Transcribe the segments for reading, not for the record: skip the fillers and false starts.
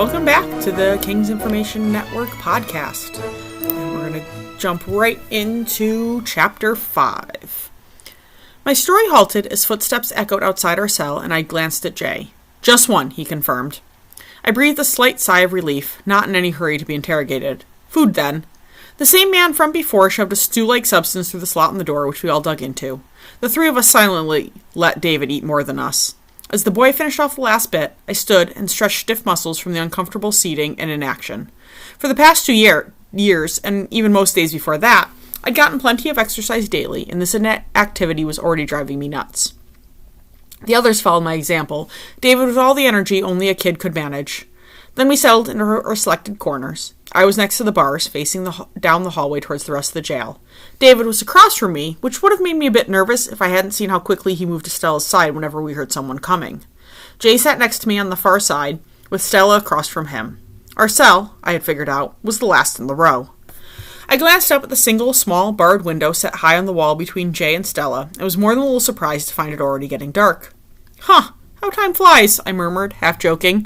Welcome back to the King's Information Network podcast. And we're going to jump right into Chapter 5. My story halted as footsteps echoed outside our cell, and I glanced at Jay. Just one, he confirmed. I breathed a slight sigh of relief, not in any hurry to be interrogated. Food, then. The same man from before shoved a stew-like substance through the slot in the door, which we all dug into. The three of us silently let David eat more than us. As the boy finished off the last bit, I stood and stretched stiff muscles from the uncomfortable seating and inaction. For the past 2 years, and even most days before that, I'd gotten plenty of exercise daily, and this activity was already driving me nuts. The others followed my example, David with all the energy only a kid could manage. Then we settled into our selected corners. I was next to the bars, facing down the hallway towards the rest of the jail. David was across from me, which would have made me a bit nervous if I hadn't seen how quickly he moved to Stella's side whenever we heard someone coming. Jay sat next to me on the far side, with Stella across from him. Our cell, I had figured out, was the last in the row. I glanced up at the single, small, barred window set high on the wall between Jay and Stella, and was more than a little surprised to find it already getting dark. Huh, how time flies, I murmured, half joking.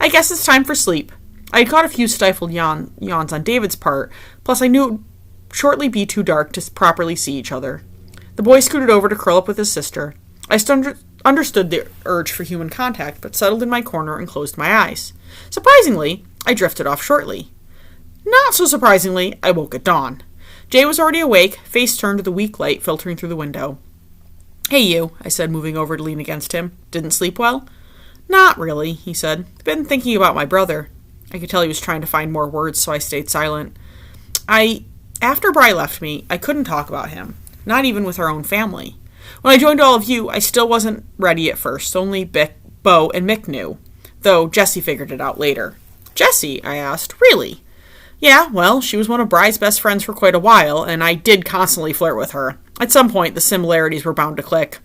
I guess it's time for sleep. I had caught a few stifled yawns on David's part, plus I knew it would shortly be too dark to properly see each other. The boy scooted over to curl up with his sister. I understood the urge for human contact, but settled in my corner and closed my eyes. Surprisingly, I drifted off shortly. Not so surprisingly, I woke at dawn. Jay was already awake, face turned to the weak light filtering through the window. Hey you, I said, moving over to lean against him. Didn't sleep well? Not really, he said. Been thinking about my brother. I could tell he was trying to find more words, so I stayed silent. After Bri left me, I couldn't talk about him. Not even with our own family. When I joined all of you, I still wasn't ready at first. Only Beau and Mick knew. Though Jessie figured it out later. Jessie? I asked. Really? Yeah, well, she was one of Bri's best friends for quite a while, and I did constantly flirt with her. At some point, the similarities were bound to click.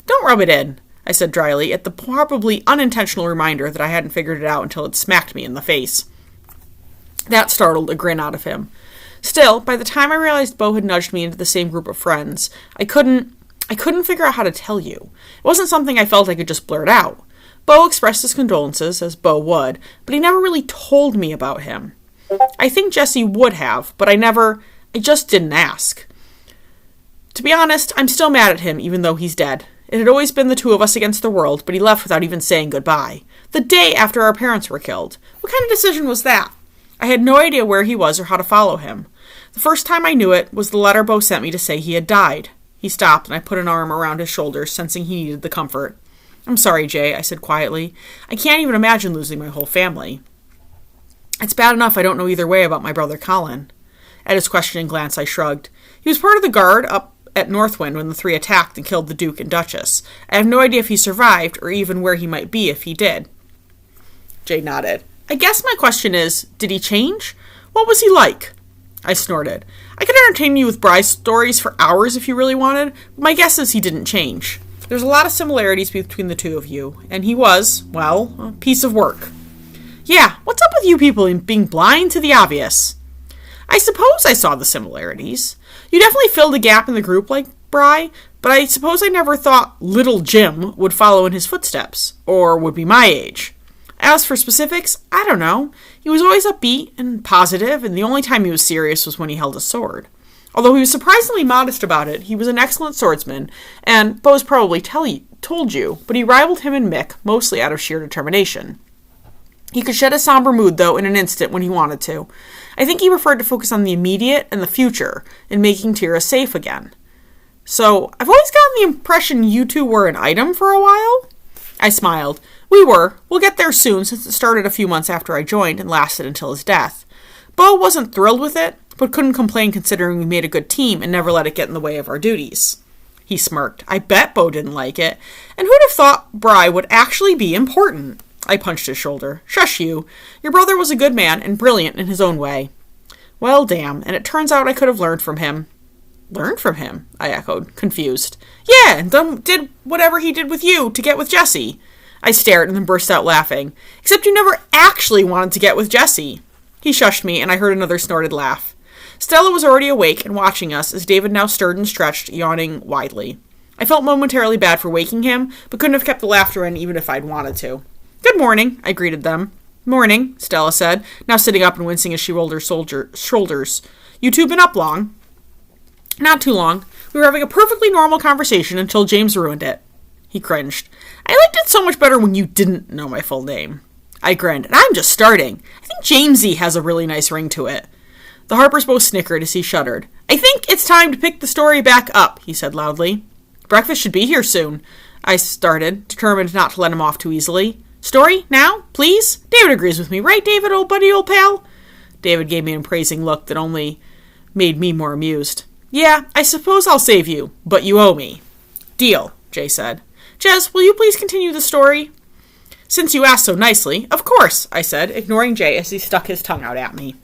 Don't rub it in, I said dryly, at the probably unintentional reminder that I hadn't figured it out until it smacked me in the face. That startled a grin out of him. Still, by the time I realized Beau had nudged me into the same group of friends, I couldn't figure out how to tell you. It wasn't something I felt I could just blurt out. Beau expressed his condolences, as Beau would, but he never really told me about him. I think Jessie would have, but I just didn't ask. To be honest, I'm still mad at him, even though he's dead. It had always been the two of us against the world, but he left without even saying goodbye. The day after our parents were killed. What kind of decision was that? I had no idea where he was or how to follow him. The first time I knew it was the letter Beau sent me to say he had died. He stopped, and I put an arm around his shoulders, sensing he needed the comfort. I'm sorry, Jay, I said quietly. I can't even imagine losing my whole family. It's bad enough I don't know either way about my brother Colin. At his questioning glance, I shrugged. He was part of the guard up at Northwind when the three attacked and killed the Duke and Duchess. I have no idea if he survived, or even where he might be if he did. Jay nodded. I guess my question is, did he change? What was he like? I snorted. I could entertain you with Bri's stories for hours if you really wanted, but my guess is he didn't change. There's a lot of similarities between the two of you, and he was, well, a piece of work. Yeah, what's up with you people being blind to the obvious? I suppose I saw the similarities. You definitely filled a gap in the group like Bri, but I suppose I never thought little Jim would follow in his footsteps, or would be my age. As for specifics, I don't know. He was always upbeat and positive, and the only time he was serious was when he held a sword. Although he was surprisingly modest about it, he was an excellent swordsman, and Beau's probably told you, but he rivaled him and Mick, mostly out of sheer determination. He could shed a somber mood, though, in an instant when he wanted to. I think he preferred to focus on the immediate and the future, in making Tira safe again. So, I've always gotten the impression you two were an item for a while? I smiled. We were. We'll get there soon, since it started a few months after I joined and lasted until his death. Beau wasn't thrilled with it, but couldn't complain considering we made a good team and never let it get in the way of our duties. He smirked. I bet Beau didn't like it. And who'd have thought Bri would actually be important? I punched his shoulder. Shush you. Your brother was a good man and brilliant in his own way. Well, damn, and it turns out I could have learned from him. Learned from him? I echoed, confused. Yeah, and did whatever he did with you to get with Jessie. I stared and then burst out laughing. Except you never actually wanted to get with Jessie. He shushed me, and I heard another snorted laugh. Stella was already awake and watching us as David now stirred and stretched, yawning widely. I felt momentarily bad for waking him, but couldn't have kept the laughter in even if I'd wanted to. Good morning, I greeted them. Morning, Stella said, now sitting up and wincing as she rolled her shoulders. You two been up long? Not too long. We were having a perfectly normal conversation until James ruined it. He cringed. I liked it so much better when you didn't know my full name. I grinned. And I'm just starting. I think Jamesy has a really nice ring to it. The Harpers both snickered as he shuddered. I think it's time to pick the story back up, he said loudly. Breakfast should be here soon, I started, determined not to let him off too easily. Story? Now? Please? David agrees with me, right, David, old buddy, old pal? David gave me an appraising look that only made me more amused. Yeah, I suppose I'll save you, but you owe me. Deal, Jay said. Jez, will you please continue the story? Since you asked so nicely, of course, I said, ignoring Jay as he stuck his tongue out at me.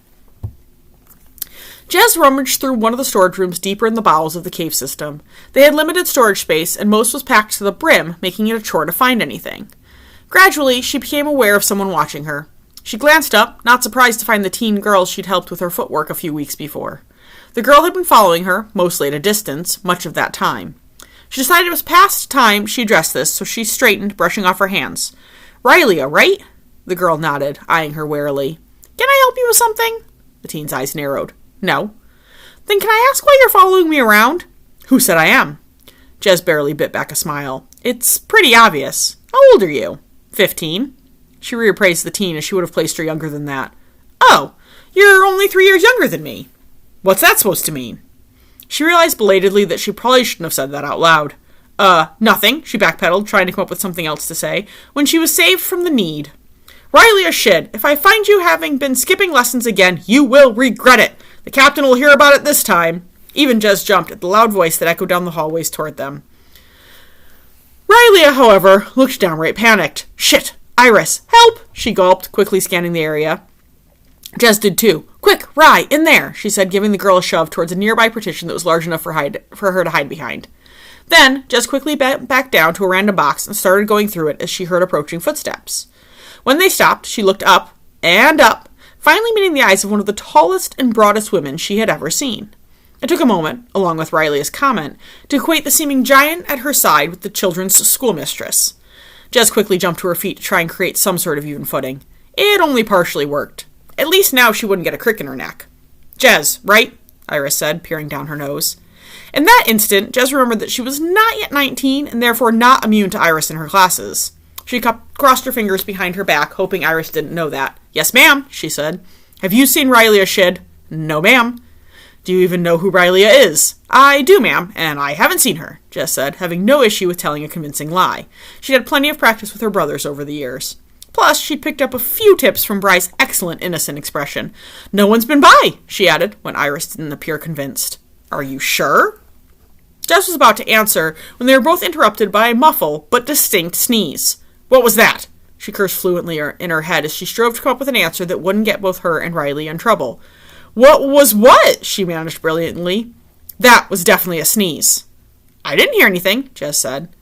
Jez rummaged through one of the storage rooms deeper in the bowels of the cave system. They had limited storage space, and most was packed to the brim, making it a chore to find anything. Gradually, she became aware of someone watching her. She glanced up, not surprised to find the teen girl she'd helped with her footwork a few weeks before. The girl had been following her, mostly at a distance, much of that time. She decided it was past time she addressed this, so she straightened, brushing off her hands. Rylia, right? The girl nodded, eyeing her warily. Can I help you with something? The teen's eyes narrowed. No. Then can I ask why you're following me around? Who said I am? Jez barely bit back a smile. It's pretty obvious. How old are you? 15. She reappraised the teen as she would have placed her younger than that. Oh, you're only 3 years younger than me. What's that supposed to mean? She realized belatedly that she probably shouldn't have said that out loud. Nothing, she backpedaled, trying to come up with something else to say, when she was saved from the need. Riley or Shid, if I find you having been skipping lessons again, you will regret it. The captain will hear about it this time. Even Jez jumped at the loud voice that echoed down the hallways toward them. Riley, however, looked downright panicked. Shit! Iris! Help! She gulped, quickly scanning the area. Jez did too. Quick, Rye, in there, she said, giving the girl a shove towards a nearby partition that was large enough for her to hide behind. Then, Jez quickly backed down to a random box and started going through it as she heard approaching footsteps. When they stopped, she looked up and up, finally meeting the eyes of one of the tallest and broadest women she had ever seen. It took a moment, along with Riley's comment, to equate the seeming giant at her side with the children's schoolmistress. Jez quickly jumped to her feet to try and create some sort of even footing. It only partially worked. At least now she wouldn't get a crick in her neck. Jez, right? Iris said, peering down her nose. In that instant, Jez remembered that she was not yet 19 and therefore not immune to Iris in her classes. She crossed her fingers behind her back, hoping Iris didn't know that. Yes, ma'am, she said. Have you seen Rylia Shid? No, ma'am. Do you even know who Rylia is? I do, ma'am, and I haven't seen her, Jess said, having no issue with telling a convincing lie. She'd had plenty of practice with her brothers over the years. Plus, she'd picked up a few tips from Bry's excellent innocent expression. No one's been by, she added, when Iris didn't appear convinced. Are you sure? Jess was about to answer when they were both interrupted by a muffled but distinct sneeze. What was that? She cursed fluently in her head as she strove to come up with an answer that wouldn't get both her and Riley in trouble. What was what? She managed brilliantly. That was definitely a sneeze. I didn't hear anything, Jess said.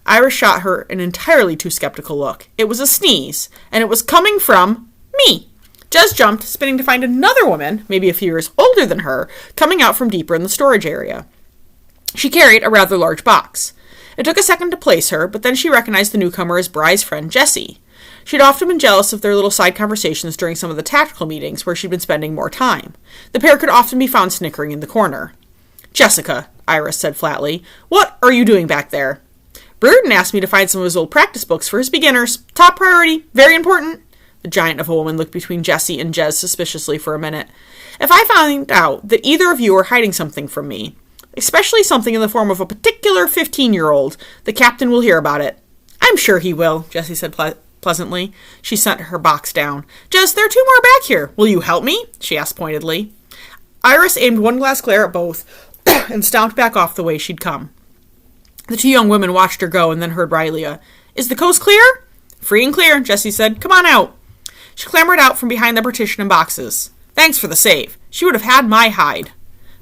Iris shot her an entirely too skeptical look. It was a sneeze, and it was coming from me. Jess jumped, spinning to find another woman, maybe a few years older than her, coming out from deeper in the storage area. She carried a rather large box. It took a second to place her, but then she recognized the newcomer as Bry's friend Jessie. She'd often been jealous of their little side conversations during some of the tactical meetings where she'd been spending more time. The pair could often be found snickering in the corner. Jessica, Iris said flatly, what are you doing back there? Burden asked me to find some of his old practice books for his beginners. Top priority. Very important. The giant of a woman looked between Jessie and Jez suspiciously for a minute. If I find out that either of you are hiding something from me, especially something in the form of a particular 15-year-old, the captain will hear about it. I'm sure he will, Jessie said pleasantly. She sent her box down. Jess, there are two more back here. Will you help me? She asked pointedly. Iris aimed one glass glare at both and stomped back off the way she'd come. The two young women watched her go and then heard Rylia. Is the coast clear? Free and clear, Jessie said. Come on out. She clambered out from behind the partition and boxes. Thanks for the save. She would have had my hide.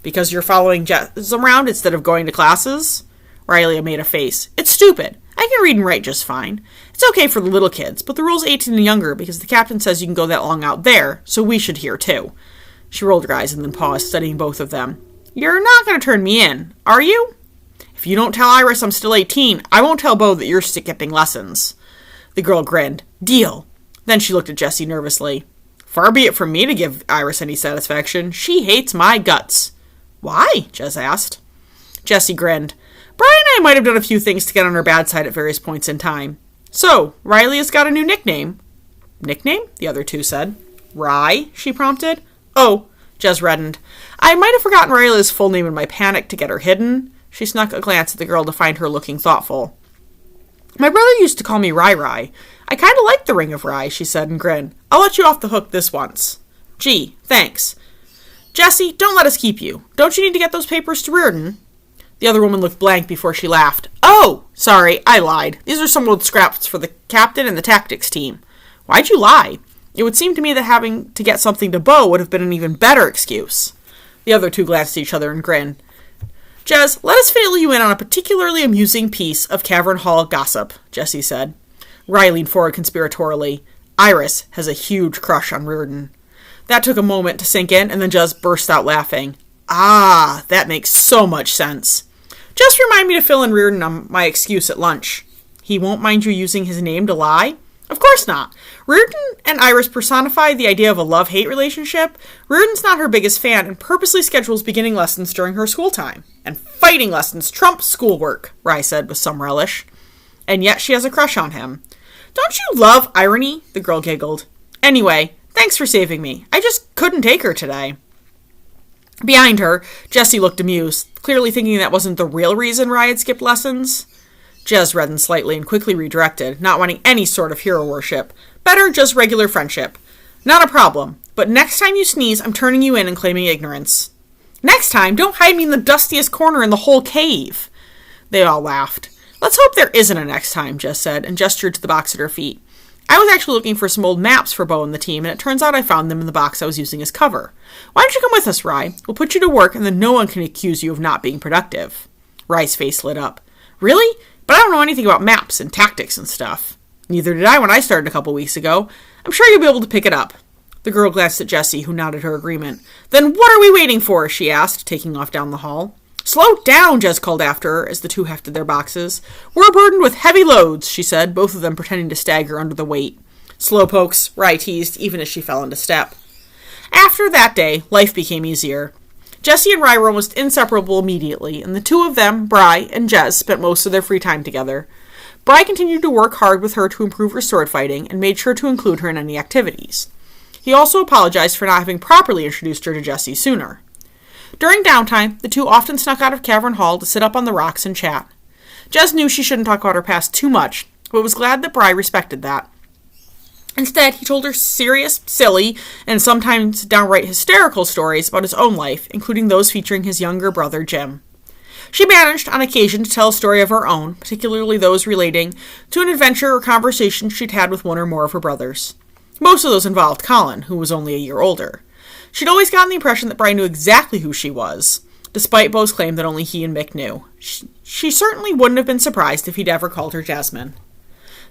Because you're following Jess around instead of going to classes? Rylia made a face. It's stupid. I can read and write just fine. It's okay for the little kids, but the rule's 18 and younger because the captain says you can go that long out there, so we should here too. She rolled her eyes and then paused, studying both of them. You're not going to turn me in, are you? If you don't tell Iris I'm still 18, I won't tell Beau that you're skipping lessons. The girl grinned. Deal. Then she looked at Jessie nervously. Far be it from me to give Iris any satisfaction. She hates my guts. Why? Jez asked. Jessie grinned. Brian and I might have done a few things to get on her bad side at various points in time. So, Riley has got a new nickname. Nickname? The other two said. Rye? She prompted. Oh, Jez reddened. I might have forgotten Riley's full name in my panic to get her hidden. She snuck a glance at the girl to find her looking thoughtful. My brother used to call me Rai. I kind of like the ring of rye, she said and grinned. I'll let you off the hook this once. Gee, thanks. Jessie, don't let us keep you. Don't you need to get those papers to Reardon? The other woman looked blank before she laughed. Oh, sorry, I lied. These are some old scraps for the captain and the tactics team. Why'd you lie? It would seem to me that having to get something to Beau would have been an even better excuse. The other two glanced at each other and grinned. Jez, let us fill you in on a particularly amusing piece of Cavern Hall gossip, Jessie said. Riley leaned forward conspiratorially. Iris has a huge crush on Reardon. That took a moment to sink in, and then Jez burst out laughing. Ah, that makes so much sense. Just remind me to fill in Reardon on my excuse at lunch. He won't mind you using his name to lie? Of course not. Reardon and Iris personify the idea of a love-hate relationship. Reardon's not her biggest fan and purposely schedules beginning lessons during her school time. And fighting lessons trump schoolwork, Rye said with some relish. And yet she has a crush on him. Don't you love irony? The girl giggled. Anyway, thanks for saving me. I just couldn't take her today. Behind her, Jessie looked amused, clearly thinking that wasn't the real reason Rye had skipped lessons. Jez reddened slightly and quickly redirected, not wanting any sort of hero worship. Better just regular friendship. Not a problem, but next time you sneeze, I'm turning you in and claiming ignorance. Next time, don't hide me in the dustiest corner in the whole cave. They all laughed. Let's hope there isn't a next time, Jez said, and gestured to the box at her feet. I was actually looking for some old maps for Beau and the team, and it turns out I found them in the box I was using as cover. Why don't you come with us, Rye? We'll put you to work, and then no one can accuse you of not being productive. Rye's face lit up. Really? But I don't know anything about maps and tactics and stuff. Neither did I when I started a couple weeks ago. I'm sure you'll be able to pick it up. The girl glanced at Jessie, who nodded her agreement. Then what are we waiting for? She asked, taking off down the hall. Slow down, Jez called after her as the two hefted their boxes. We're burdened with heavy loads, she said, both of them pretending to stagger under the weight. Slowpokes, Rye teased, even as she fell into step. After that day, life became easier. Jessie and Rye were almost inseparable immediately, and the two of them, Bry and Jez, spent most of their free time together. Bry continued to work hard with her to improve her sword fighting, and made sure to include her in any activities. He also apologized for not having properly introduced her to Jessie sooner. During downtime, the two often snuck out of Cavern Hall to sit up on the rocks and chat. Jez knew she shouldn't talk about her past too much, but was glad that Bry respected that. Instead, he told her serious, silly, and sometimes downright hysterical stories about his own life, including those featuring his younger brother, Jim. She managed, on occasion, to tell a story of her own, particularly those relating to an adventure or conversation she'd had with one or more of her brothers. Most of those involved Colin, who was only a year older. She'd always gotten the impression that Bry knew exactly who she was, despite Beau's claim that only he and Mick knew. She certainly wouldn't have been surprised if he'd ever called her Jasmine.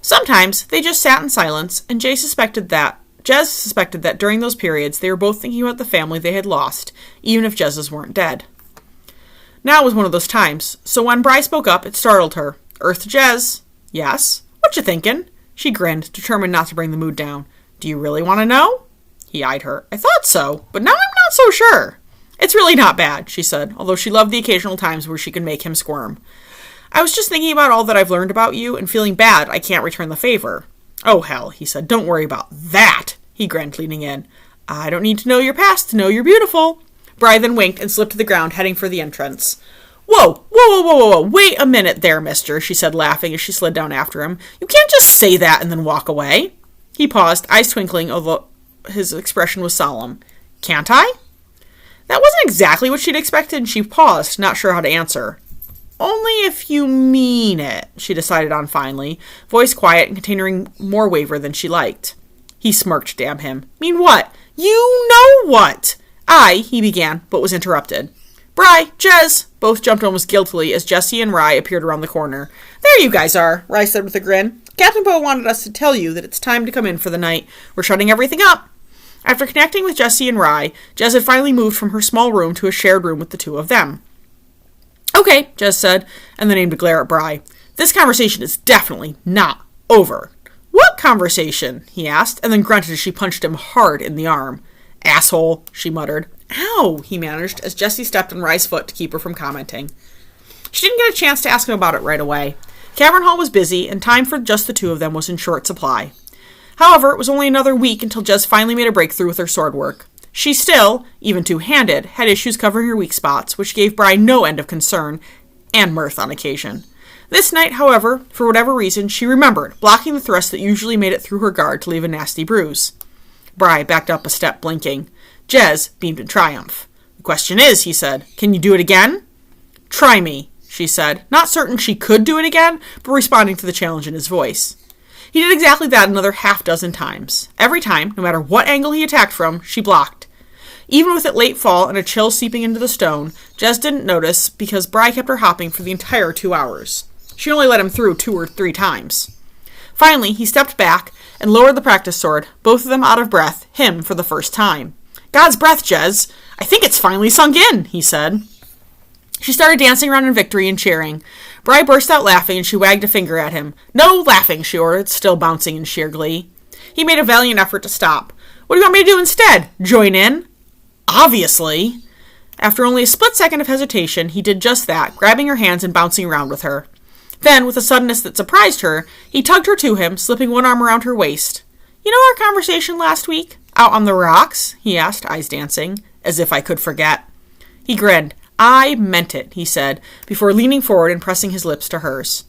Sometimes they just sat in silence, and Jez suspected that during those periods they were both thinking about the family they had lost, even if Jez's weren't dead. Now was one of those times, so when Bry spoke up, it startled her. Earth to Jez. Yes? What you thinking? She grinned, determined not to bring the mood down. Do you really want to know? He eyed her. I thought so, but now I'm not so sure. It's really not bad, she said, although she loved the occasional times where she could make him squirm. I was just thinking about all that I've learned about you and feeling bad I can't return the favor. Oh, hell, he said. Don't worry about that, he grinned, leaning in. I don't need to know your past to know you're beautiful. Bry then winked and slipped to the ground, heading for the entrance. Whoa, wait a minute there, mister, she said, laughing as she slid down after him. You can't just say that and then walk away. He paused, eyes twinkling, although his expression was solemn. Can't I? That wasn't exactly what she'd expected, and she paused, not sure how to answer. Only if you mean it, she decided on finally, voice quiet and containing more waver than she liked. He smirked, damn him. Mean what? You know what? He began, but was interrupted. Bry, Jez, both jumped almost guiltily as Jessie and Rye appeared around the corner. There you guys are, Rye said with a grin. Captain Beau wanted us to tell you that it's time to come in for the night. We're shutting everything up. After connecting with Jessie and Rye, Jez had finally moved from her small room to a shared room with the two of them. Okay, Jez said, and then aimed a glare at Bry. This conversation is definitely not over. What conversation? He asked, and then grunted as she punched him hard in the arm. Asshole, she muttered. Ow, he managed, as Jessie stepped on Rye's foot to keep her from commenting. She didn't get a chance to ask him about it right away. Cavern Hall was busy, and time for just the two of them was in short supply. However, it was only another week until Jess finally made a breakthrough with her sword work. She still, even two-handed, had issues covering her weak spots, which gave Bry no end of concern and mirth on occasion. This night, however, for whatever reason, she remembered, blocking the thrust that usually made it through her guard to leave a nasty bruise. Bry backed up a step, blinking. Jez beamed in triumph. The question is, he said, can you do it again? Try me, she said, not certain she could do it again, but responding to the challenge in his voice. He did exactly that another half-dozen times. Every time, no matter what angle he attacked from, she blocked. Even with it late fall and a chill seeping into the stone, Jez didn't notice because Bry kept her hopping for the entire 2 hours. She only let him through 2 or 3 times. Finally, he stepped back and lowered the practice sword, both of them out of breath, him for the first time. God's breath, Jez. I think it's finally sunk in, he said. She started dancing around in victory and cheering. Bry burst out laughing and she wagged a finger at him. No laughing, she ordered, still bouncing in sheer glee. He made a valiant effort to stop. What do you want me to do instead? Join in? Obviously. After only a split second of hesitation, he did just that, grabbing her hands and bouncing around with her. Then, with a suddenness that surprised her, he tugged her to him, slipping one arm around her waist. You know our conversation last week? Out on the rocks? He asked, eyes dancing, as if I could forget. He grinned. I meant it, he said, before leaning forward and pressing his lips to hers.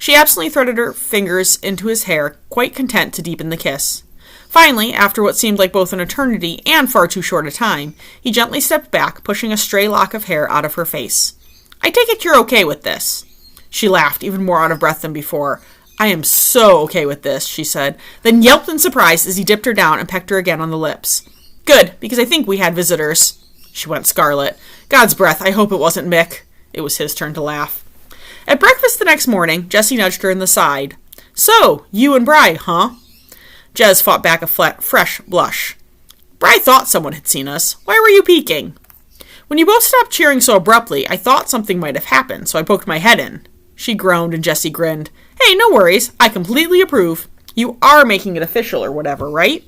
She absently threaded her fingers into his hair, quite content to deepen the kiss. Finally, after what seemed like both an eternity and far too short a time, he gently stepped back, pushing a stray lock of hair out of her face. I take it you're okay with this. She laughed, even more out of breath than before. I am so okay with this, she said, then yelped in surprise as he dipped her down and pecked her again on the lips. Good, because I think we had visitors. She went scarlet. God's breath, I hope it wasn't Mick. It was his turn to laugh. At breakfast the next morning, Jessie nudged her in the side. So, you and Bry, huh? Jez fought back a fresh blush. Bry thought someone had seen us. Why were you peeking? When you both stopped cheering so abruptly, I thought something might have happened, so I poked my head in. She groaned and Jessie grinned. Hey, no worries. I completely approve. You are making it official or whatever, right?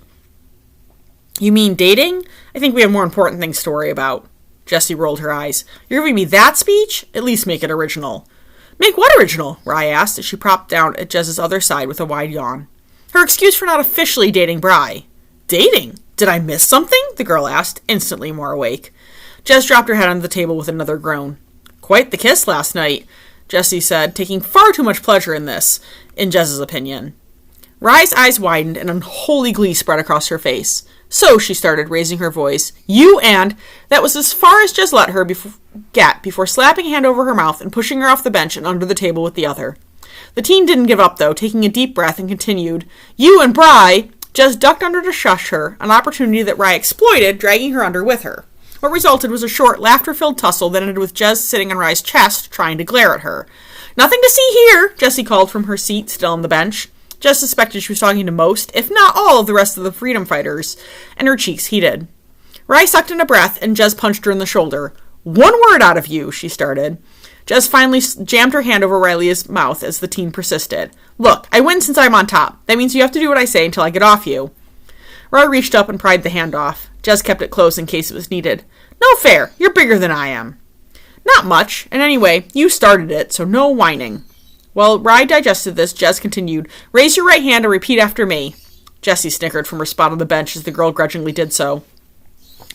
You mean dating? I think we have more important things to worry about. Jessie rolled her eyes. You're giving me that speech? At least make it original. Make what original? Rye asked as she propped down at Jez's other side with a wide yawn. Her excuse for not officially dating Bry. Dating? Did I miss something? The girl asked, instantly more awake. Jez dropped her head on the table with another groan. Quite the kiss last night, Jessie said, taking far too much pleasure in this, in Jez's opinion. Rye's eyes widened and unholy glee spread across her face. So, she started, raising her voice, you and... That was as far as Jez let her get before slapping a hand over her mouth and pushing her off the bench and under the table with the other. The teen didn't give up, though, taking a deep breath and continued, You and Bry... Jez ducked under to shush her, an opportunity that Rye exploited, dragging her under with her. What resulted was a short, laughter-filled tussle that ended with Jez sitting on Rye's chest, trying to glare at her. Nothing to see here, Jessie called from her seat, still on the bench. Jez suspected she was talking to most, if not all, of the rest of the freedom fighters, and her cheeks heated. Rye sucked in a breath, and Jez punched her in the shoulder. One word out of you, she started. Jez finally jammed her hand over Riley's mouth as the teen persisted. Look, I win since I'm on top. That means you have to do what I say until I get off you. Rye reached up and pried the hand off. Jez kept it close in case it was needed. No fair. You're bigger than I am. Not much. And anyway, you started it, so no whining. While Rye digested this, Jez continued, Raise your right hand and repeat after me. Jessie snickered from her spot on the bench as the girl grudgingly did so.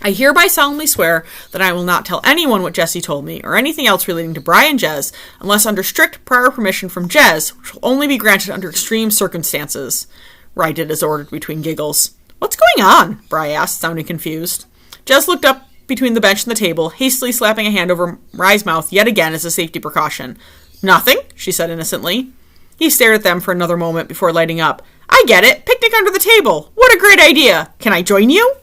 I hereby solemnly swear that I will not tell anyone what Jessie told me, or anything else relating to Bry and Jez, unless under strict prior permission from Jez, which will only be granted under extreme circumstances. Rye did as ordered between giggles. What's going on? Bry asked, sounding confused. Jez looked up between the bench and the table, hastily slapping a hand over Rye's mouth yet again as a safety precaution. Nothing, she said innocently. He stared at them for another moment before lighting up. I get it. Picnic under the table. What a great idea. Can I join you?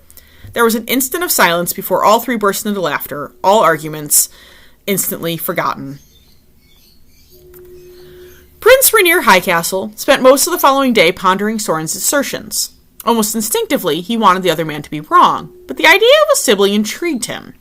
There was an instant of silence before all three burst into laughter, all arguments instantly forgotten. Prince Rainier Highcastle spent most of the following day pondering Sorin's assertions. Almost instinctively, he wanted the other man to be wrong, but the idea of a sibling intrigued him.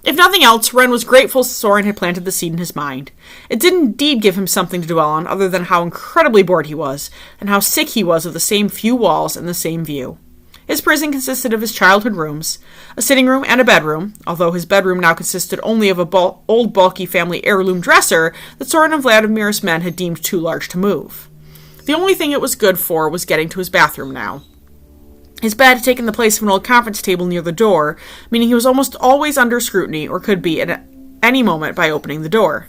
If nothing else, Wren was grateful Sorin had planted the seed in his mind. It did indeed give him something to dwell on other than how incredibly bored he was, and how sick he was of the same few walls and the same view. His prison consisted of his childhood rooms, a sitting room and a bedroom, although his bedroom now consisted only of a old bulky family heirloom dresser that Sorin and Vladimir's men had deemed too large to move. The only thing it was good for was getting to his bathroom now. His bed had taken the place of an old conference table near the door, meaning he was almost always under scrutiny, or could be at any moment by opening the door.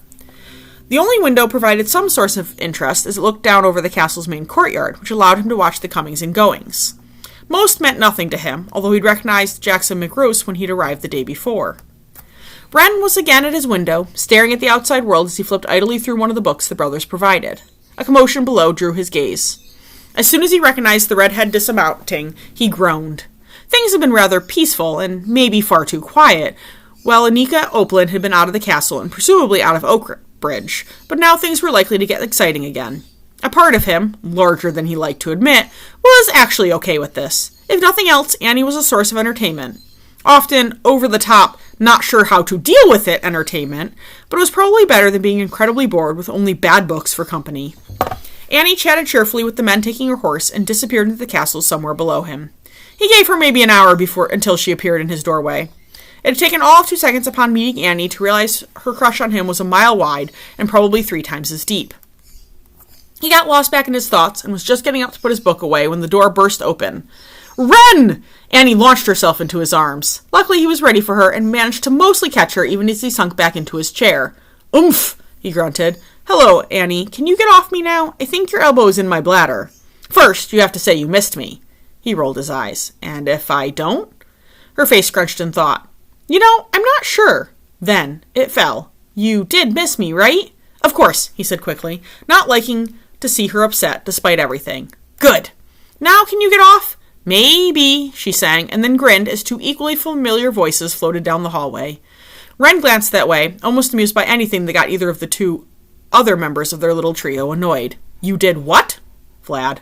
The only window provided some source of interest as it looked down over the castle's main courtyard, which allowed him to watch the comings and goings. Most meant nothing to him, although he'd recognized Jackson McRoos when he'd arrived the day before. Wren was again at his window, staring at the outside world as he flipped idly through one of the books the brothers provided. A commotion below drew his gaze. As soon as he recognized the redhead dismounting, he groaned. Things had been rather peaceful, and maybe far too quiet, while Anika Opland had been out of the castle and presumably out of Oakbridge, but now things were likely to get exciting again. A part of him, larger than he liked to admit, was actually okay with this. If nothing else, Annie was a source of entertainment. Often over-the-top, not sure how to deal with it entertainment, but it was probably better than being incredibly bored with only bad books for company. Annie chatted cheerfully with the men taking her horse and disappeared into the castle somewhere below him. He gave her maybe an hour until she appeared in his doorway. It had taken all of 2 seconds upon meeting Annie to realize her crush on him was a mile wide and probably 3 times as deep. He got lost back in his thoughts and was just getting up to put his book away when the door burst open. "Wren!" Annie launched herself into his arms. Luckily, he was ready for her and managed to mostly catch her even as he sunk back into his chair. "Oomph!" he grunted. "Hello, Annie. Can you get off me now? I think your elbow is in my bladder. First, you have to say you missed me." He rolled his eyes. "And if I don't?" Her face scrunched in thought. "You know, I'm not sure." Then it fell. "You did miss me, right?" "Of course," he said quickly, not liking to see her upset despite everything. "Good. Now can you get off?" "Maybe," she sang, and then grinned as 2 equally familiar voices floated down the hallway. Wren glanced that way, almost amused by anything that got either of the 2 other members of their little trio annoyed. "You did what?" "Vlad."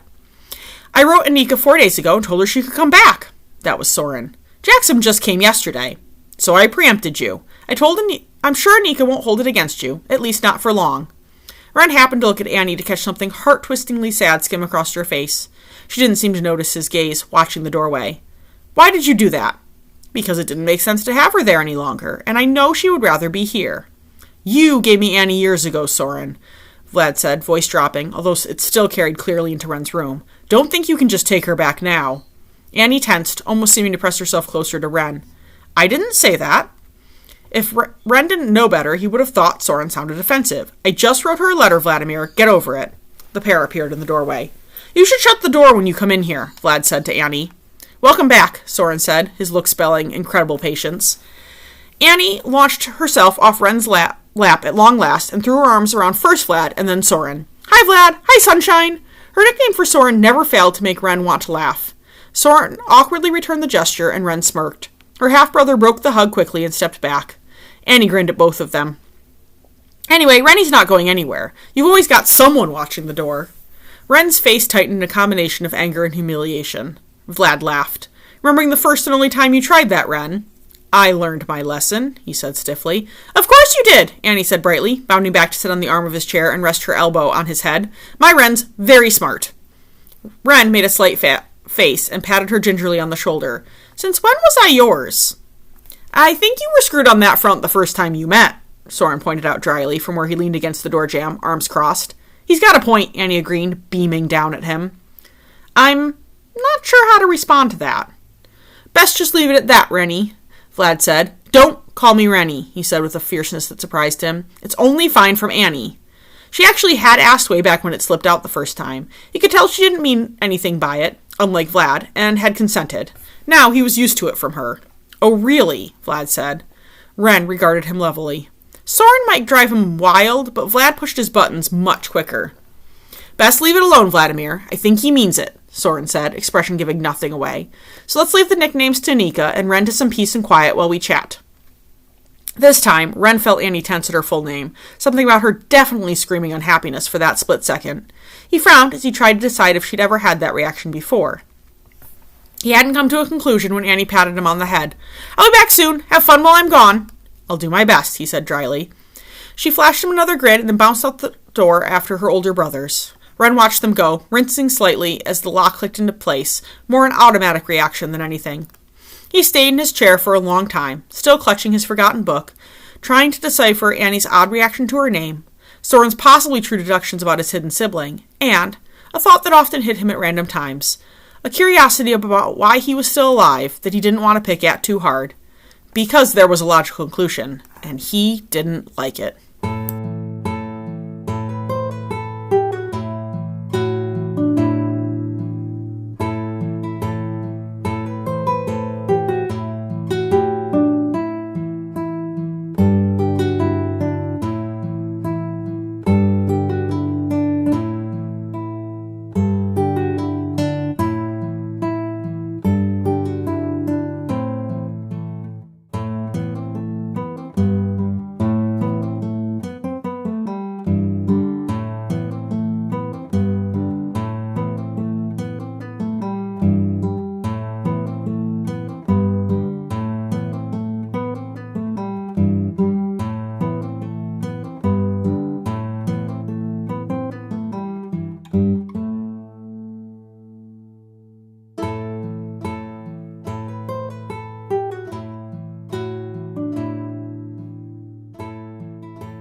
"I wrote Anika 4 days ago and told her she could come back." That was Sorin. "Jackson just came yesterday. So I preempted you. I'm sure Anika won't hold it against you, at least not for long." Wren happened to look at Annie to catch something heart-twistingly sad skim across her face. She didn't seem to notice his gaze, watching the doorway. "Why did you do that?" "Because it didn't make sense to have her there any longer, and I know she would rather be here." "You gave me Annie years ago, Sorin," Vlad said, voice dropping, although it still carried clearly into Wren's room. "Don't think you can just take her back now." Annie tensed, almost seeming to press herself closer to Wren. "I didn't say that." If Wren didn't know better, he would have thought Sorin sounded offensive. "I just wrote her a letter, Vladimir. Get over it." The pair appeared in the doorway. "You should shut the door when you come in here," Vlad said to Annie. "Welcome back," Sorin said, his look spelling incredible patience. Annie launched herself off Wren's lap at long last and threw her arms around first Vlad and then Sorin. "Hi, Vlad. Hi, Sunshine." Her nickname for Sorin never failed to make Wren want to laugh. Sorin awkwardly returned the gesture and Wren smirked. Her half-brother broke the hug quickly and stepped back. Annie grinned at both of them. "Anyway, Rennie's not going anywhere. You've always got someone watching the door." Wren's face tightened in a combination of anger and humiliation. Vlad laughed. "Remembering the first and only time you tried that, Wren?" "I learned my lesson," he said stiffly. "Of course you did," Annie said brightly, bounding back to sit on the arm of his chair and rest her elbow on his head. "My Wren's very smart." Wren made a slight face and patted her gingerly on the shoulder. "Since when was I yours?" "I think you were screwed on that front the first time you met," Sorin pointed out dryly from where he leaned against the door jamb, arms crossed. "He's got a point," Annie agreed, beaming down at him. "I'm not sure how to respond to that." "Best just leave it at that, Rennie," Vlad said. "Don't call me Rennie," he said with a fierceness that surprised him. "It's only fine from Annie." She actually had asked way back when it slipped out the first time. He could tell she didn't mean anything by it, unlike Vlad, and had consented. Now he was used to it from her. "Oh, really?" Vlad said. Wren regarded him levelly. Sorin might drive him wild, but Vlad pushed his buttons much quicker. "Best leave it alone, Vladimir. I think he means it," Sorin said, expression giving nothing away. "So let's leave the nicknames to Anika and Wren to some peace and quiet while we chat." This time, Wren felt Annie tense at her full name, something about her definitely screaming unhappiness for that split second. He frowned as he tried to decide if she'd ever had that reaction before. He hadn't come to a conclusion when Annie patted him on the head. "I'll be back soon. Have fun while I'm gone." "I'll do my best," he said dryly. She flashed him another grin and then bounced out the door after her older brothers. Wren watched them go, rinsing slightly as the lock clicked into place, more an automatic reaction than anything. He stayed in his chair for a long time, still clutching his forgotten book, trying to decipher Annie's odd reaction to her name, Sorin's possibly true deductions about his hidden sibling, and a thought that often hit him at random times, a curiosity about why he was still alive that he didn't want to pick at too hard, because there was a logical conclusion, and he didn't like it.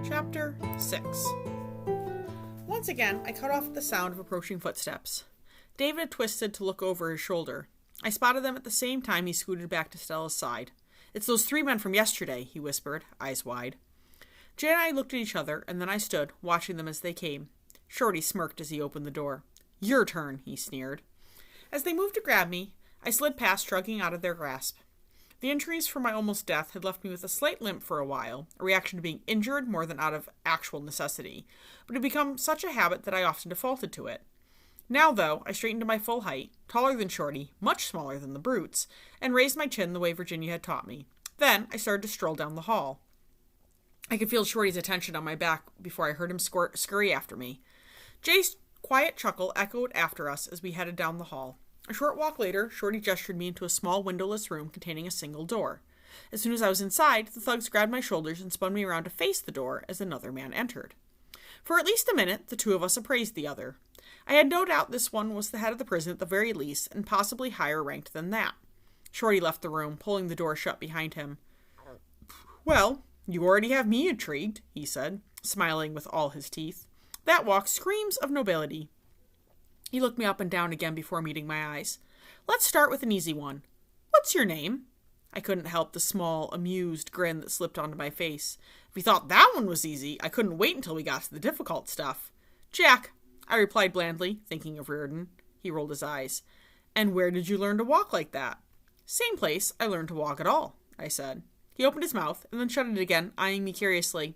Chapter 6. Once again, I cut off at the sound of approaching footsteps. David had twisted to look over his shoulder. I spotted them at the same time he scooted back to Stella's side. "It's those 3 men from yesterday," he whispered, eyes wide. Jay and I looked at each other, and then I stood, watching them as they came. Shorty smirked as he opened the door. "Your turn," he sneered. As they moved to grab me, I slid past, shrugging out of their grasp. The injuries from my almost death had left me with a slight limp for a while, a reaction to being injured more than out of actual necessity, but it had become such a habit that I often defaulted to it. Now, though, I straightened to my full height, taller than Shorty, much smaller than the brutes, and raised my chin the way Virginia had taught me. Then I started to stroll down the hall. I could feel Shorty's attention on my back before I heard him scurry after me. Jay's quiet chuckle echoed after us as we headed down the hall. A short walk later, Shorty gestured me into a small windowless room containing a single door. As soon as I was inside, the thugs grabbed my shoulders and spun me around to face the door as another man entered. For at least a minute, the two of us appraised the other. I had no doubt this one was the head of the prison at the very least, and possibly higher ranked than that. Shorty left the room, pulling the door shut behind him. "Well, you already have me intrigued," he said, smiling with all his teeth. "That walk screams of nobility." He looked me up and down again before meeting my eyes. "Let's start with an easy one. What's your name?" I couldn't help the small, amused grin that slipped onto my face. If he thought that one was easy, I couldn't wait until we got to the difficult stuff. "Jack," I replied blandly, thinking of Reardon. He rolled his eyes. "And where did you learn to walk like that?" "Same place I learned to walk at all," I said. He opened his mouth and then shut it again, eyeing me curiously.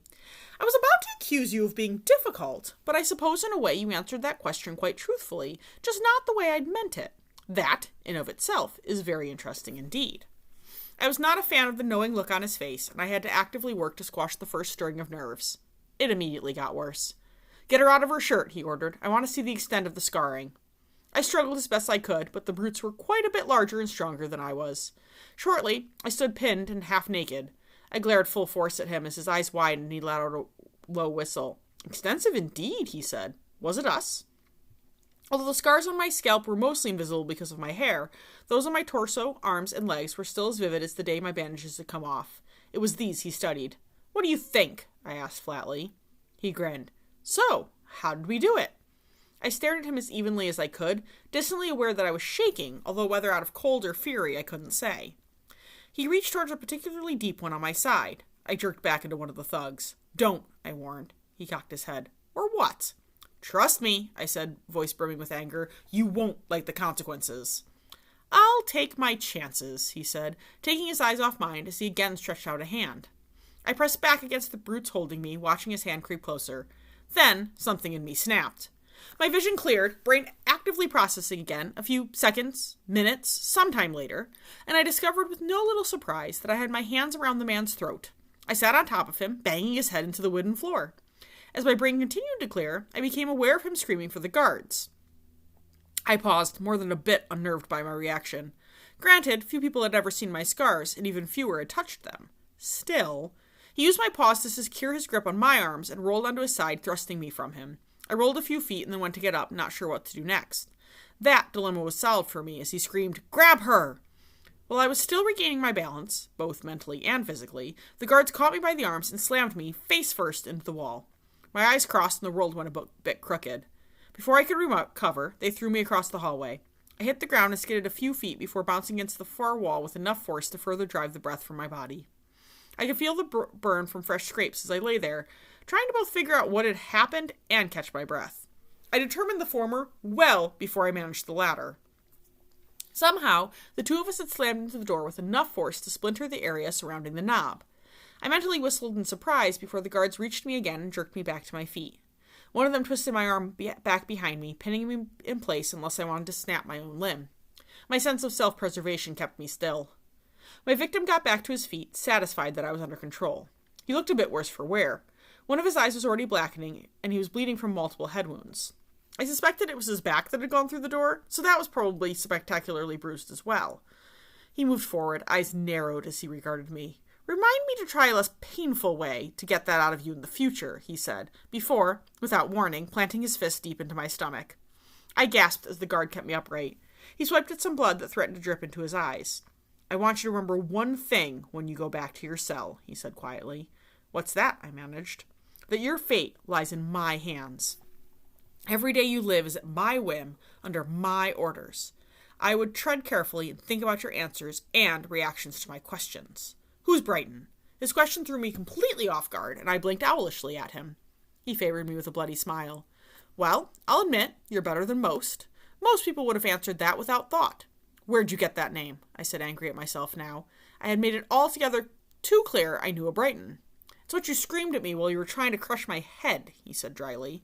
"I was about to accuse you of being difficult, but I suppose in a way you answered that question quite truthfully, just not the way I'd meant it. That, in of itself, is very interesting indeed." I was not a fan of the knowing look on his face, and I had to actively work to squash the first stirring of nerves. It immediately got worse. "Get her out of her shirt," he ordered. "I want to see the extent of the scarring." I struggled as best I could, but the brutes were quite a bit larger and stronger than I was. Shortly, I stood pinned and half naked. I glared full force at him as his eyes widened and he let out a low whistle. "Extensive indeed," he said. "Was it us?" Although the scars on my scalp were mostly invisible because of my hair, those on my torso, arms, and legs were still as vivid as the day my bandages had come off. It was these he studied. "What do you think?" I asked flatly. He grinned. "So, how did we do it?" I stared at him as evenly as I could, distantly aware that I was shaking, although whether out of cold or fury I couldn't say. He reached towards a particularly deep one on my side. I jerked back into one of the thugs. "Don't," I warned. He cocked his head. "Or what?" "Trust me," I said, voice brimming with anger. "You won't like the consequences." "I'll take my chances," he said, taking his eyes off mine as he again stretched out a hand. I pressed back against the brutes holding me, watching his hand creep closer. Then something in me snapped. My vision cleared, brain actively processing again, a few seconds, minutes, sometime later, and I discovered with no little surprise that I had my hands around the man's throat. I sat on top of him, banging his head into the wooden floor. As my brain continued to clear, I became aware of him screaming for the guards. I paused, more than a bit unnerved by my reaction. Granted, few people had ever seen my scars, and even fewer had touched them. Still, He used my paws to secure his grip on my arms and rolled onto his side, thrusting me from him. I rolled a few feet and then went to get up, not sure what to do next. That dilemma was solved for me as he screamed, "Grab her!" While I was still regaining my balance, both mentally and physically, the guards caught me by the arms and slammed me face first into the wall. My eyes crossed and the world went a bit crooked. Before I could recover, they threw me across the hallway. I hit the ground and skidded a few feet before bouncing against the far wall with enough force to further drive the breath from my body. I could feel the burn from fresh scrapes as I lay there, trying to both figure out what had happened and catch my breath. I determined the former well before I managed the latter. Somehow, the two of us had slammed into the door with enough force to splinter the area surrounding the knob. I mentally whistled in surprise before the guards reached me again and jerked me back to my feet. One of them twisted my arm back behind me, pinning me in place unless I wanted to snap my own limb. My sense of self-preservation kept me still. My victim got back to his feet, satisfied that I was under control. He looked a bit worse for wear. One of his eyes was already blackening, and he was bleeding from multiple head wounds. I suspected it was his back that had gone through the door, so that was probably spectacularly bruised as well. He moved forward, eyes narrowed as he regarded me. "Remind me to try a less painful way to get that out of you in the future," he said, before, without warning, planting his fist deep into my stomach. I gasped as the guard kept me upright. He swiped at some blood that threatened to drip into his eyes. "I want you to remember one thing when you go back to your cell," he said quietly. "What's that?" I managed. "That your fate lies in my hands. Every day you live is at my whim, under my orders. I would tread carefully and think about your answers and reactions to my questions. Who's Brighton?" His question threw me completely off guard, and I blinked owlishly at him. He favored me with a bloody smile. "Well, I'll admit, you're better than most. Most people would have answered that without thought." "Where'd you get that name?" I said, angry at myself now. I had made it altogether too clear I knew a Brighton. "It's what you screamed at me while you were trying to crush my head," he said dryly.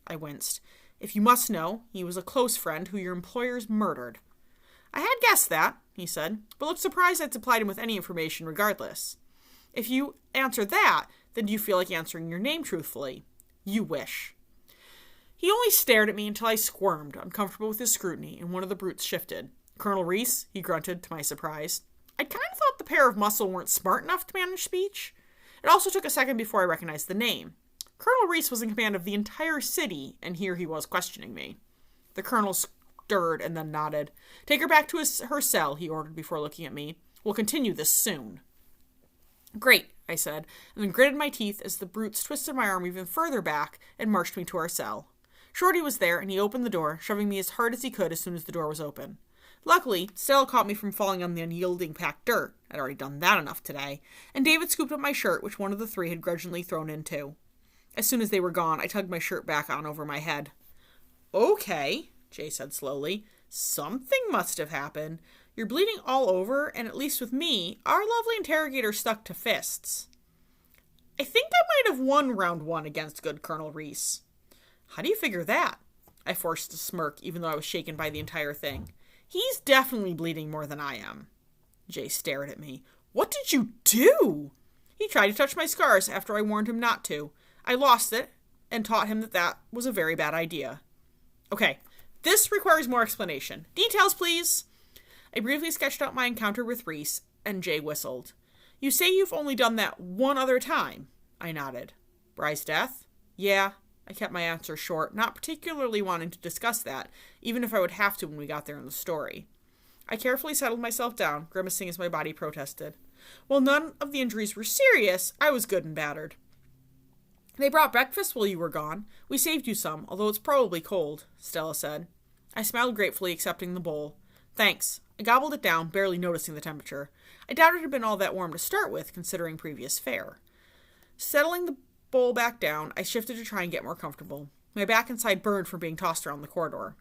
I winced. "If you must know, he was a close friend who your employers murdered." "I had guessed that," he said, but looked surprised I'd supplied him with any information regardless. "If you answer that, then do you feel like answering your name truthfully?" "You wish." He only stared at me until I squirmed, uncomfortable with his scrutiny, and one of the brutes shifted. "Colonel Reese?" he grunted, to my surprise. I'd kind of thought the pair of muscle weren't smart enough to manage speech. It also took a second before I recognized the name. Colonel Reese was in command of the entire city, and here he was questioning me. The colonel stirred and then nodded. "Take her back to her cell," he ordered before looking at me. "We'll continue this soon." "Great," I said, and then gritted my teeth as the brutes twisted my arm even further back and marched me to our cell. Shorty was there, and he opened the door, shoving me as hard as he could as soon as the door was open. Luckily, Stella caught me from falling on the unyielding packed dirt. I'd already done that enough today. And David scooped up my shirt, which one of the three had grudgingly thrown in too. As soon as they were gone, I tugged my shirt back on over my head. "Okay," Jay said slowly. "Something must have happened. You're bleeding all over, and at least with me, our lovely interrogator stuck to fists." "I think I might have won round one against good Colonel Reese." "How do you figure that?" I forced a smirk, even though I was shaken by the entire thing. "He's definitely bleeding more than I am." Jay stared at me. "What did you do?" "He tried to touch my scars after I warned him not to. I lost it and taught him that was a very bad idea." "Okay, this requires more explanation. Details, please." I briefly sketched out my encounter with Reese, and Jay whistled. "You say you've only done that one other time?" I nodded. "Bry's death?" "Yeah." I kept my answer short, not particularly wanting to discuss that, even if I would have to when we got there in the story. I carefully settled myself down, grimacing as my body protested. While none of the injuries were serious, I was good and battered. "They brought breakfast while you were gone. We saved you some, although it's probably cold," Stella said. I smiled gratefully, accepting the bowl. "Thanks." I gobbled it down, barely noticing the temperature. I doubt it had been all that warm to start with, considering previous fare. Settling the bowl back down, I shifted to try and get more comfortable. My back and side burned from being tossed around the corridor.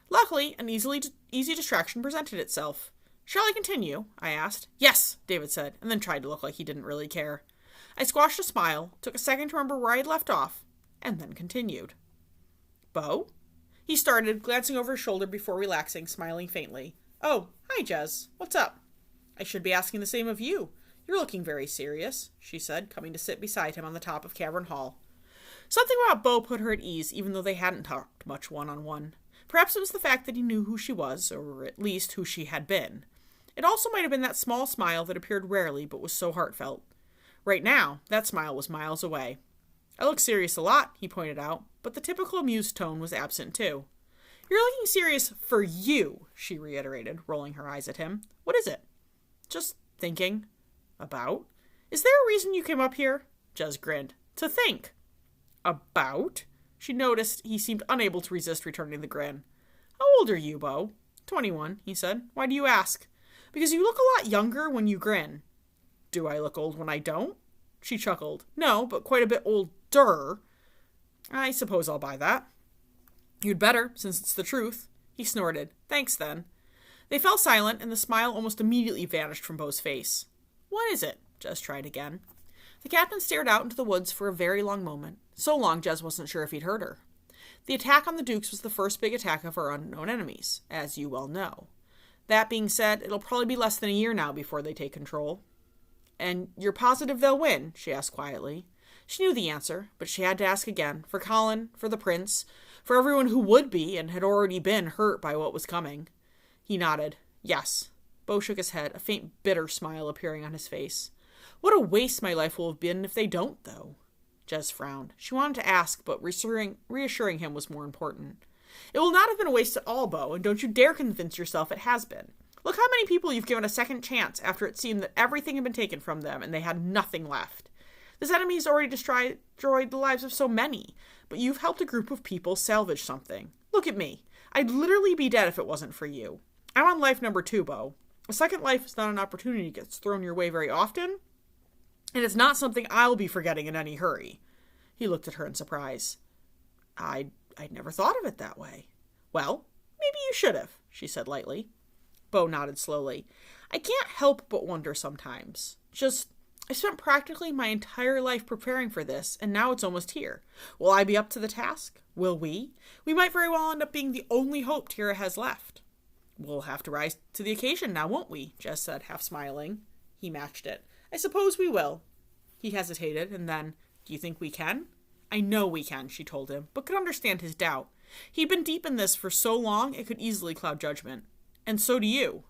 Luckily, an easy distraction presented itself. "Shall I continue?" I asked. "Yes," David said, and then tried to look like he didn't really care. I squashed a smile, took a second to remember where I had left off, and then continued. "Beau?" He started, glancing over his shoulder before relaxing, smiling faintly. "Oh, hi, Jez. What's up?" "I should be asking the same of you. You're looking very serious," she said, coming to sit beside him on the top of Cavern Hall. Something about Beau put her at ease, even though they hadn't talked much one-on-one. Perhaps it was the fact that he knew who she was, or at least who she had been. It also might have been that small smile that appeared rarely but was so heartfelt. Right now, that smile was miles away. I look serious a lot, he pointed out, but the typical amused tone was absent too. You're looking serious for you, she reiterated, rolling her eyes at him. What is it? Just thinking. About? Is there a reason you came up here? Jez grinned. To think. About? She noticed he seemed unable to resist returning the grin. How old are you, Beau? 21, he said. Why do you ask? Because you look a lot younger when you grin. Do I look old when I don't? She chuckled. No, but quite a bit older. I suppose I'll buy that. You'd better, since it's the truth. He snorted. Thanks, then. They fell silent, and the smile almost immediately vanished from Beau's face. What is it? Jez tried again. The captain stared out into the woods for a very long moment. So long, Jez wasn't sure if he'd heard her. The attack on the Dukes was the first big attack of our unknown enemies, as you well know. That being said, it'll probably be less than a year now before they take control. And you're positive they'll win? She asked quietly. She knew the answer, but she had to ask again, for Colin, for the prince, for everyone who would be and had already been hurt by what was coming. He nodded. Yes. Beau shook his head, a faint bitter smile appearing on his face. What a waste my life will have been if they don't, though. Jez frowned. She wanted to ask, but reassuring him was more important. It will not have been a waste at all, Beau, and don't you dare convince yourself it has been. Look how many people you've given a second chance after it seemed that everything had been taken from them and they had nothing left. This enemy has already destroyed the lives of so many, but you've helped a group of people salvage something. Look at me. I'd literally be dead if it wasn't for you. I'm on life number 2, Beau. A second life is not an opportunity that gets thrown your way very often, and it's not something I'll be forgetting in any hurry. He looked at her in surprise. I'd never thought of it that way. Well, maybe you should have, she said lightly. Beau nodded slowly. I can't help but wonder sometimes. I spent practically my entire life preparing for this, and now it's almost here. Will I be up to the task? Will we? We might very well end up being the only hope Tira has left. We'll have to rise to the occasion now, won't we? Jez said, half smiling. He matched it. I suppose we will. He hesitated, and then, do you think we can? I know we can, she told him, but could understand his doubt. He'd been deep in this for so long it could easily cloud judgment. And so do you.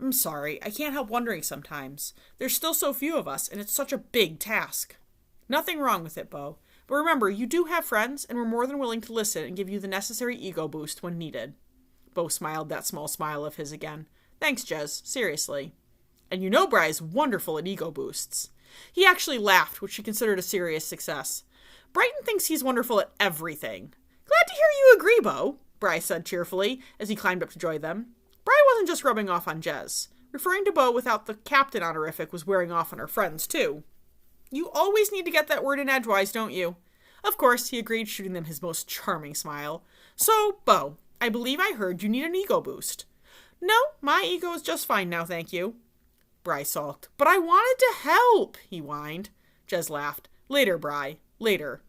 I'm sorry, I can't help wondering sometimes. There's still so few of us, and it's such a big task. Nothing wrong with it, Beau. But remember, you do have friends, and we're more than willing to listen and give you the necessary ego boost when needed. Beau smiled that small smile of his again. Thanks, Jez. Seriously. And you know Bry's wonderful at ego boosts. He actually laughed, which she considered a serious success. Brighton thinks he's wonderful at everything. Glad to hear you agree, Beau, Bry said cheerfully as he climbed up to join them. Bry wasn't just rubbing off on Jez. Referring to Beau without the captain honorific was wearing off on her friends, too. You always need to get that word in edgewise, don't you? Of course, he agreed, shooting them his most charming smile. So, Beau, I believe I heard you need an ego boost. No, my ego is just fine now, thank you. Bry sulked. But I wanted to help, he whined. Jez laughed. Later, Bry. Later.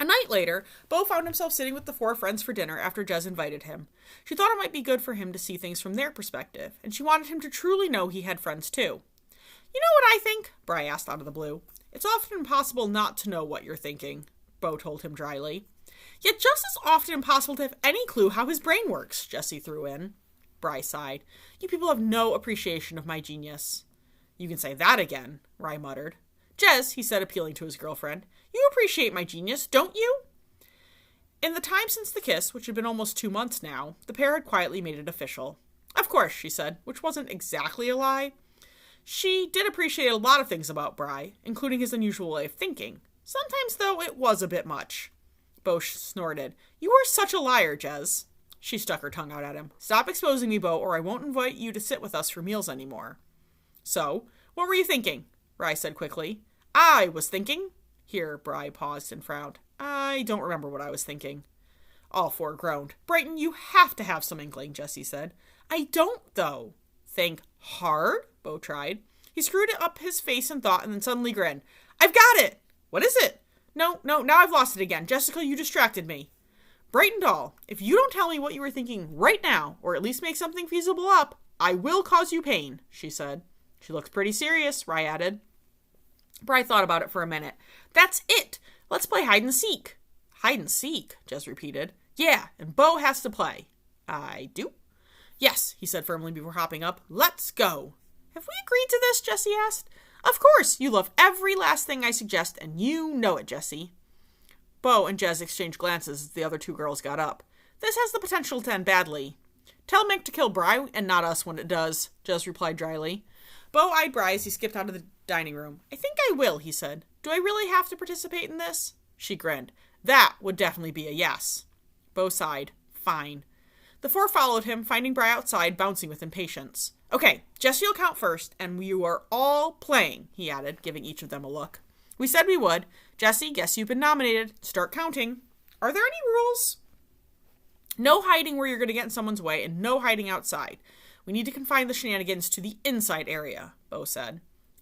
A night later, Beau found himself sitting with the 4 friends for dinner after Jez invited him. She thought it might be good for him to see things from their perspective, and she wanted him to truly know he had friends too. You know what I think? Bry asked out of the blue. It's often impossible not to know what you're thinking, Beau told him dryly. Yet just as often impossible to have any clue how his brain works, Jessie threw in. Bry sighed. You people have no appreciation of my genius. You can say that again, Rye muttered. Jez, he said, appealing to his girlfriend, you appreciate my genius, don't you? In the time since the kiss, which had been almost 2 months now, the pair had quietly made it official. Of course, she said, which wasn't exactly a lie. She did appreciate a lot of things about Bry, including his unusual way of thinking. Sometimes, though, it was a bit much. Beau snorted. You are such a liar, Jez. She stuck her tongue out at him. Stop exposing me, Beau, or I won't invite you to sit with us for meals anymore. So, what were you thinking? Bry said quickly. I was thinking. Here, Bry paused and frowned. I don't remember what I was thinking. All 4 groaned. Brighton, you have to have some inkling, Jessie said. I don't, though. Think hard? Beau tried. He screwed up his face in thought and then suddenly grinned. I've got it! What is it? No, now I've lost it again. Jessica, you distracted me. Brighton doll, if you don't tell me what you were thinking right now, or at least make something feasible up, I will cause you pain, she said. She looks pretty serious, Rye added. Bry thought about it for a minute. That's it! Let's play hide and seek. Hide and seek, Jez repeated. Yeah, and Beau has to play. I do? Yes, he said firmly before hopping up. Let's go. Have we agreed to this? Jessie asked. Of course, you love every last thing I suggest, and you know it, Jessie. Beau and Jez exchanged glances as the other two girls got up. This has the potential to end badly. Tell Mick to kill Bry and not us when it does, Jez replied dryly. Beau eyed Bry as he skipped out of the dining room. I think I will, he said. Do I really have to participate in this? She grinned. That would definitely be a yes. Beau sighed. Fine. The four followed him, finding Bry outside, bouncing with impatience. Okay, Jessie will count first, and you are all playing, he added, giving each of them a look. We said we would. Jessie, guess you've been nominated. Start counting. Are there any rules? No hiding where you're going to get in someone's way, and no hiding outside. We need to confine the shenanigans to the inside area, Beau said.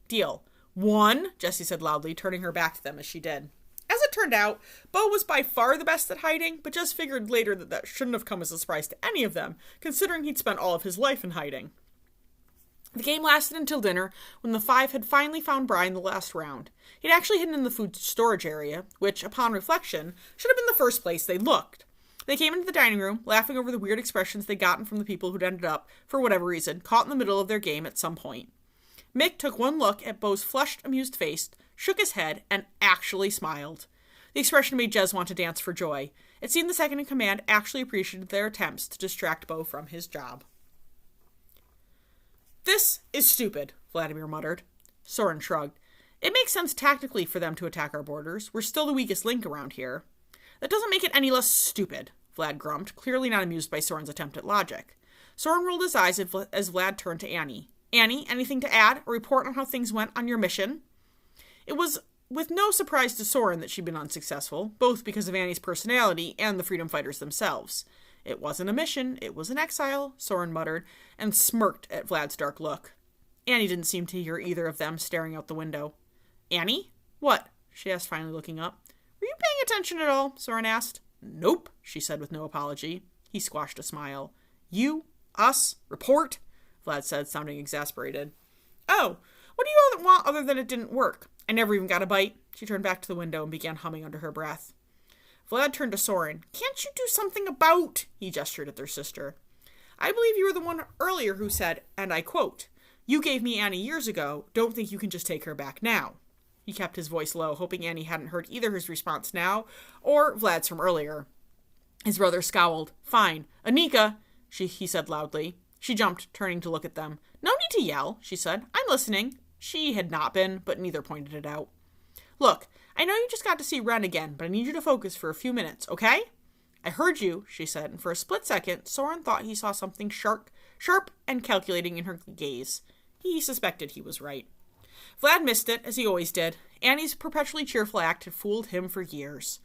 Deal. 1, Jessie said loudly, turning her back to them as she did. As it turned out, Beau was by far the best at hiding, but just figured later that shouldn't have come as a surprise to any of them, considering he'd spent all of his life in hiding. The game lasted until dinner, when the five had finally found Bry in the last round. He'd actually hidden in the food storage area, which, upon reflection, should have been the first place they'd looked. They came into the dining room, laughing over the weird expressions they'd gotten from the people who'd ended up, for whatever reason, caught in the middle of their game at some point. Mick took one look at Beau's flushed, amused face, shook his head, and actually smiled. The expression made Jez want to dance for joy. It seemed the second in command actually appreciated their attempts to distract Beau from his job. This is stupid, Vladimir muttered. Sorin shrugged. It makes sense tactically for them to attack our borders. We're still the weakest link around here. That doesn't make it any less stupid, Vlad grumped, clearly not amused by Sorin's attempt at logic. Sorin rolled his eyes as Vlad turned to Annie. Annie, anything to add? A report on how things went on your mission? It was with no surprise to Sorin that she'd been unsuccessful, both because of Annie's personality and the freedom fighters themselves. It wasn't a mission, it was an exile, Sorin muttered, and smirked at Vlad's dark look. Annie didn't seem to hear either of them, staring out the window. Annie? What? She asked, finally looking up. Were you paying attention at all? Sorin asked. Nope, she said with no apology. He squashed a smile. You? Us? Report? Vlad said, sounding exasperated. Oh, what do you want other than it didn't work? I never even got a bite. She turned back to the window and began humming under her breath. Vlad turned to Sorin. Can't you do something about? He gestured at their sister. I believe you were the one earlier who said, and I quote, you gave me Annie years ago. Don't think you can just take her back now. He kept his voice low, hoping Annie hadn't heard either his response now or Vlad's from earlier. His brother scowled. Fine. Anika, he said loudly. She jumped, turning to look at them. No need to yell, she said. I'm listening. She had not been, but neither pointed it out. Look, I know you just got to see Ren again, but I need you to focus for a few minutes, okay? I heard you, she said, and for a split second, Sorin thought he saw something sharp and calculating in her gaze. He suspected he was right. Vlad missed it, as he always did. Annie's perpetually cheerful act had fooled him for years.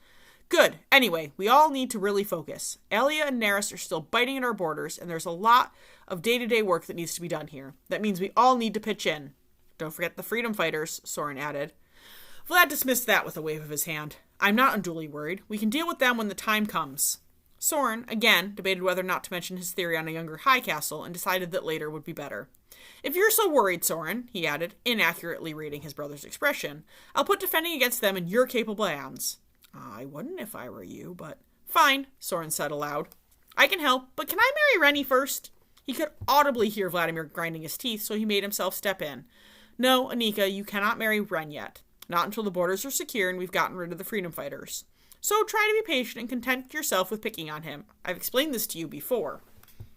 Good. Anyway, we all need to really focus. Alia and Neris are still biting at our borders, and there's a lot of day-to-day work that needs to be done here. That means we all need to pitch in. Don't forget the freedom fighters, Sorin added. Vlad dismissed that with a wave of his hand. I'm not unduly worried. We can deal with them when the time comes. Sorin, again, debated whether or not to mention his theory on a younger High Castle and decided that later would be better. If you're so worried, Sorin, he added, inaccurately reading his brother's expression, I'll put defending against them in your capable hands. I wouldn't if I were you, but... Fine, Sorin said aloud. I can help, but can I marry Rennie first? He could audibly hear Vladimir grinding his teeth, so he made himself step in. No, Anika, you cannot marry Ren yet. Not until the borders are secure and we've gotten rid of the freedom fighters. So try to be patient and content yourself with picking on him. I've explained this to you before.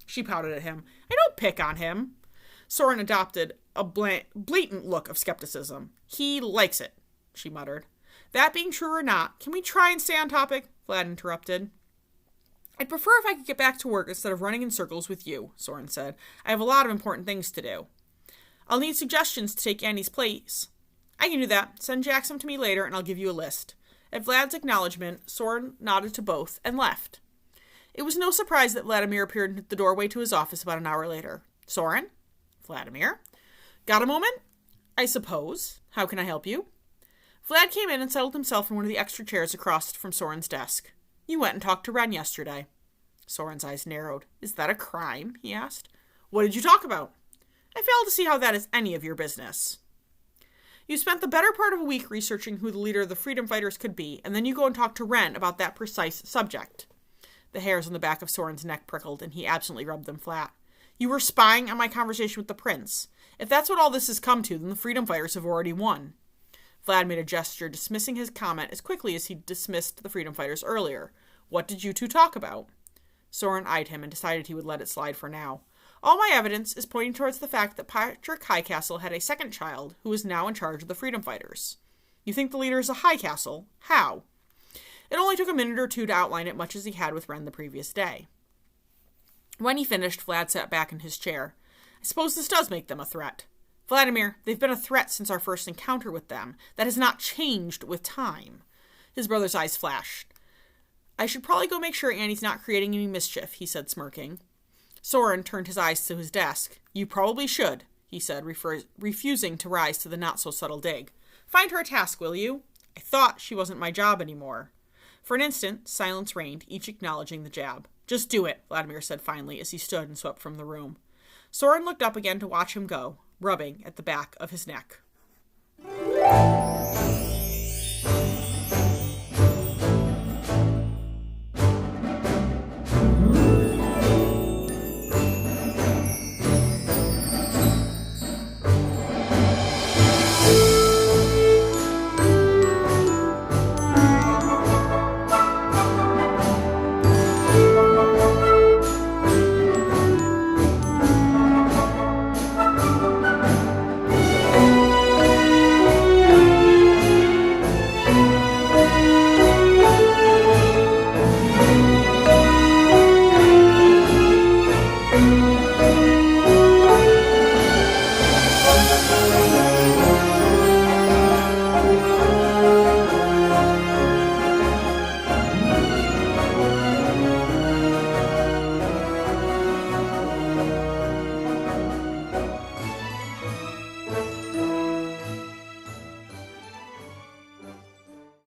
She pouted at him. I don't pick on him. Sorin adopted a blatant look of skepticism. He likes it, she muttered. That being true or not, can we try and stay on topic? Vlad interrupted. I'd prefer if I could get back to work instead of running in circles with you, Sorin said. I have a lot of important things to do. I'll need suggestions to take Annie's place. I can do that. Send Jackson to me later and I'll give you a list. At Vlad's acknowledgement, Sorin nodded to both and left. It was no surprise that Vladimir appeared at the doorway to his office about an hour later. Sorin? Vladimir? Got a moment? I suppose. How can I help you? Vlad came in and settled himself in one of the extra chairs across from Sorin's desk. You went and talked to Ren yesterday. Sorin's eyes narrowed. Is that a crime? He asked. What did you talk about? I fail to see how that is any of your business. You spent the better part of a week researching who the leader of the freedom fighters could be, and then you go and talk to Ren about that precise subject. The hairs on the back of Sorin's neck prickled, and he absently rubbed them flat. You were spying on my conversation with the prince. If that's what all this has come to, then the freedom fighters have already won. Vlad made a gesture, dismissing his comment as quickly as he dismissed the freedom fighters earlier. What did you two talk about? Sorin eyed him and decided he would let it slide for now. All my evidence is pointing towards the fact that Patrick Highcastle had a second child who is now in charge of the freedom fighters. You think the leader is a Highcastle? How? It only took a minute or two to outline it, much as he had with Ren the previous day. When he finished, Vlad sat back in his chair. I suppose this does make them a threat. Vladimir, they've been a threat since our first encounter with them. That has not changed with time. His brother's eyes flashed. I should probably go make sure Annie's not creating any mischief, he said, smirking. Sorin turned his eyes to his desk. You probably should, he said, refusing to rise to the not-so-subtle dig. Find her a task, will you? I thought she wasn't my job anymore. For an instant, silence reigned, each acknowledging the jab. Just do it, Vladimir said finally as he stood and swept from the room. Sorin looked up again to watch him go, rubbing at the back of his neck.